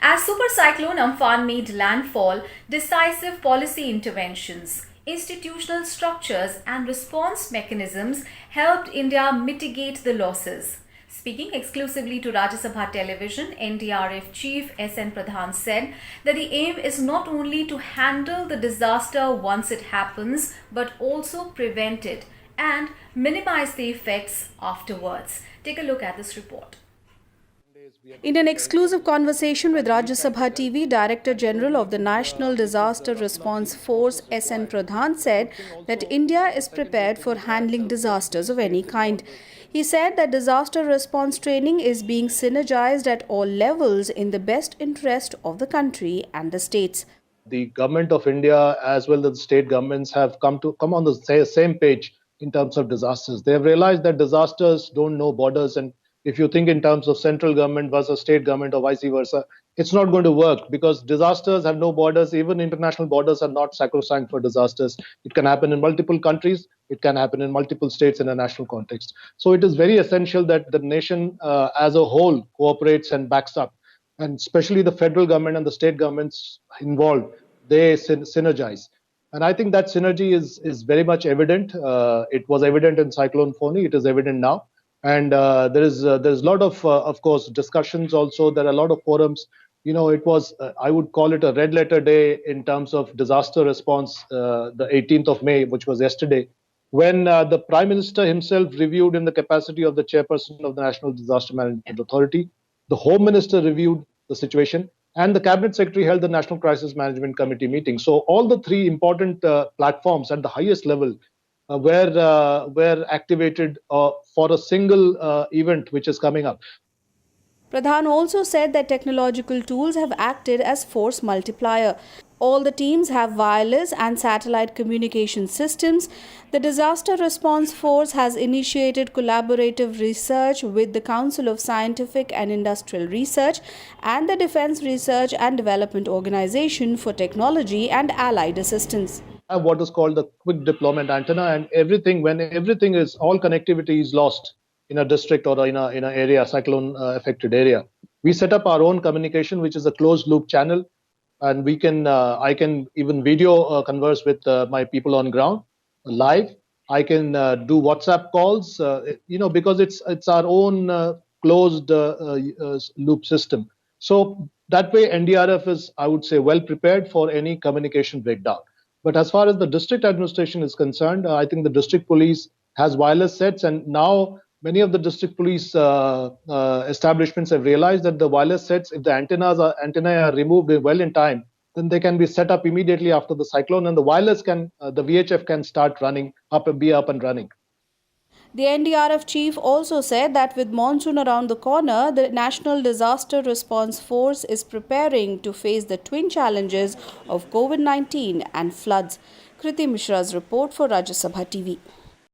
As Super Cyclone Amphan made landfall, decisive policy interventions, institutional structures, and response mechanisms helped India mitigate the losses. Speaking exclusively to Rajya Sabha television, NDRF Chief S.N. Pradhan said that the aim is not only to handle the disaster once it happens, but also prevent it and minimize the effects afterwards. Take a look at this report. In an exclusive conversation with Rajya Sabha TV, Director General of the National Disaster Response Force S.N. Pradhan said that India is prepared for handling disasters of any kind. He said that disaster response training is being synergized at all levels in the best interest of the country and the states. The government of India as well as the state governments have come on the same page in terms of disasters. They have realized that disasters don't know borders, and if you think in terms of central government versus state government or vice versa, it's not going to work because disasters have no borders. Even international borders are not sacrosanct for disasters. It can happen in multiple countries. It can happen in multiple states in a national context. So it is very essential that the nation as a whole cooperates and backs up, and especially the federal government and the state governments involved, they synergize. And I think that synergy is very much evident. It was evident in Cyclone Foni. It is evident now. And there's a lot of course, discussions also. There are a lot of forums. You know, it was, I would call it a red letter day in terms of disaster response, the 18th of May, which was yesterday, when the Prime Minister himself reviewed in the capacity of the chairperson of the National Disaster Management Authority. The Home Minister reviewed the situation, and the Cabinet Secretary held the National Crisis Management Committee meeting. So all the three important platforms at the highest level were activated for a single event which is coming up. Pradhan also said that technological tools have acted as force multiplier. All the teams have wireless and satellite communication systems. The Disaster Response Force has initiated collaborative research with the Council of Scientific and Industrial Research and the Defense Research and Development Organization for Technology and Allied Assistance. What is called the quick deployment antenna, and when everything is, all connectivity is lost in a district or in an area, cyclone affected area, we set up our own communication, which is a closed loop channel, and we can I can even video converse with my people on ground live. I can do WhatsApp calls, because it's our own closed loop system. So that way NDRF is, I would say, well prepared for any communication breakdown. But as far as the district administration is concerned, I think the district police has wireless sets, and now many of the district police establishments have realized that the wireless sets, if the antennae are removed well in time, then they can be set up immediately after the cyclone, and the VHF can start be up and running. The NDRF chief also said that with monsoon around the corner, the National Disaster Response Force is preparing to face the twin challenges of COVID-19 and floods. Kriti Mishra's report for Rajya Sabha TV.